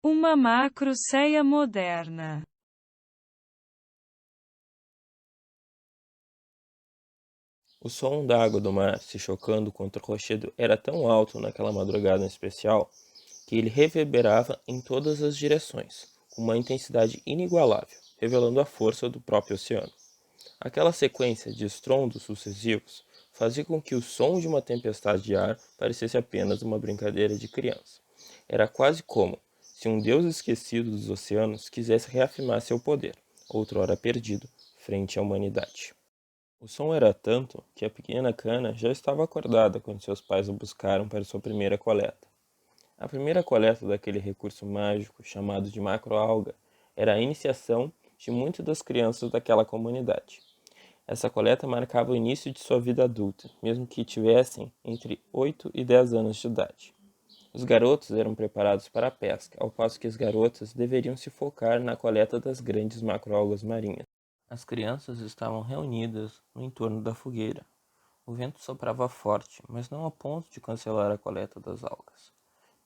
Uma macroceia moderna. O som da água do mar se chocando contra o rochedo era tão alto naquela madrugada em especial que ele reverberava em todas as direções, com uma intensidade inigualável, revelando a força do próprio oceano. Aquela sequência de estrondos sucessivos fazia com que o som de uma tempestade de ar parecesse apenas uma brincadeira de criança. Era quase como se um deus esquecido dos oceanos quisesse reafirmar seu poder, outrora perdido, frente à humanidade. O som era tanto que a pequena Cana já estava acordada quando seus pais a buscaram para sua primeira coleta. A primeira coleta daquele recurso mágico chamado de macroalga era a iniciação de muitas das crianças daquela comunidade. Essa coleta marcava o início de sua vida adulta, mesmo que tivessem entre 8 e 10 anos de idade. Os garotos eram preparados para a pesca, ao passo que as garotas deveriam se focar na coleta das grandes macroalgas marinhas. As crianças estavam reunidas no entorno da fogueira. O vento soprava forte, mas não a ponto de cancelar a coleta das algas.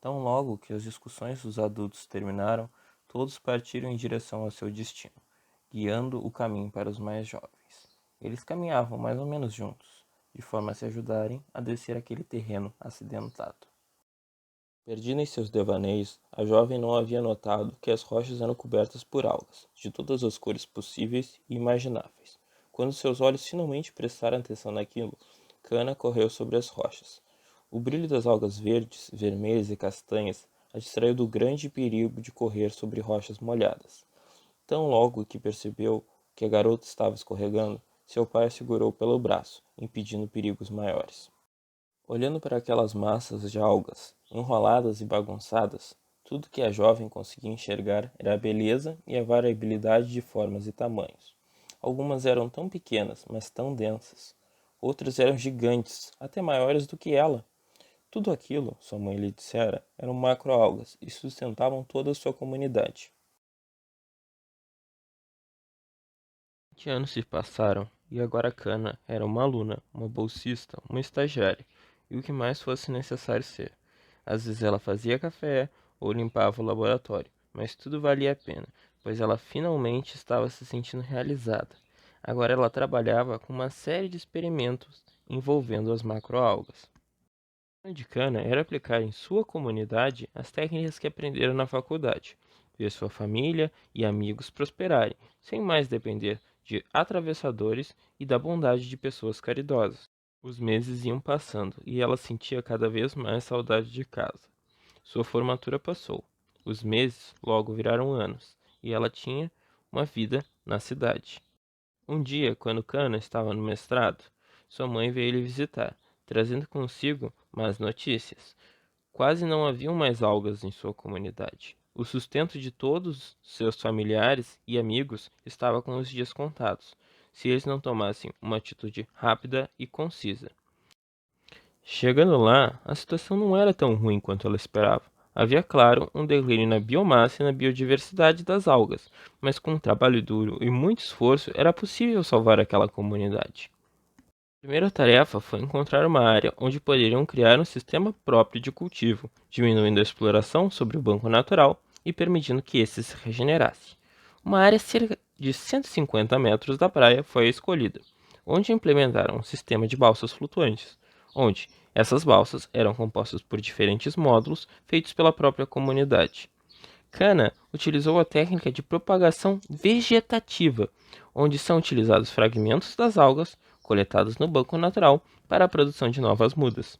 Tão logo que as discussões dos adultos terminaram, todos partiram em direção ao seu destino, guiando o caminho para os mais jovens. Eles caminhavam mais ou menos juntos, de forma a se ajudarem a descer aquele terreno acidentado. Perdida em seus devaneios, a jovem não havia notado que as rochas eram cobertas por algas, de todas as cores possíveis e imagináveis. Quando seus olhos finalmente prestaram atenção naquilo, Cana correu sobre as rochas. O brilho das algas verdes, vermelhas e castanhas a distraiu do grande perigo de correr sobre rochas molhadas. Tão logo que percebeu que a garota estava escorregando, seu pai a segurou pelo braço, impedindo perigos maiores. Olhando para aquelas massas de algas, enroladas e bagunçadas, tudo que a jovem conseguia enxergar era a beleza e a variabilidade de formas e tamanhos. Algumas eram tão pequenas, mas tão densas. Outras eram gigantes, até maiores do que ela. Tudo aquilo, sua mãe lhe dissera, eram macroalgas e sustentavam toda a sua comunidade. 20 anos se passaram e agora Cana era uma aluna, uma bolsista, uma estagiária e o que mais fosse necessário ser. Às vezes ela fazia café ou limpava o laboratório, mas tudo valia a pena, pois ela finalmente estava se sentindo realizada. Agora ela trabalhava com uma série de experimentos envolvendo as macroalgas. O plano de Cana era aplicar em sua comunidade as técnicas que aprenderam na faculdade, ver sua família e amigos prosperarem, sem mais depender de atravessadores e da bondade de pessoas caridosas. Os meses iam passando e ela sentia cada vez mais saudade de casa. Sua formatura passou. Os meses logo viraram anos e ela tinha uma vida na cidade. Um dia, quando Cana estava no mestrado, sua mãe veio lhe visitar, trazendo consigo más notícias. Quase não haviam mais algas em sua comunidade. O sustento de todos seus familiares e amigos estava com os dias contados, se eles não tomassem uma atitude rápida e concisa. Chegando lá, a situação não era tão ruim quanto ela esperava. Havia, claro, um declínio na biomassa e na biodiversidade das algas, mas com um trabalho duro e muito esforço era possível salvar aquela comunidade. A primeira tarefa foi encontrar uma área onde poderiam criar um sistema próprio de cultivo, diminuindo a exploração sobre o banco natural e permitindo que esse se regenerasse. Uma área cerca de 150 metros da praia foi a escolhida, onde implementaram um sistema de balsas flutuantes, onde essas balsas eram compostas por diferentes módulos feitos pela própria comunidade. Cana utilizou a técnica de propagação vegetativa, onde são utilizados fragmentos das algas coletados no banco natural para a produção de novas mudas.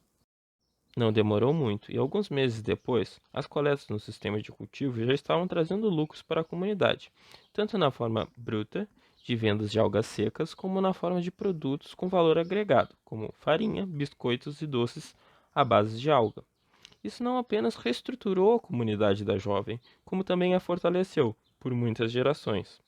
Não demorou muito, e alguns meses depois, as coletas no sistema de cultivo já estavam trazendo lucros para a comunidade, tanto na forma bruta, de vendas de algas secas, como na forma de produtos com valor agregado, como farinha, biscoitos e doces à base de alga. Isso não apenas reestruturou a comunidade da jovem, como também a fortaleceu por muitas gerações.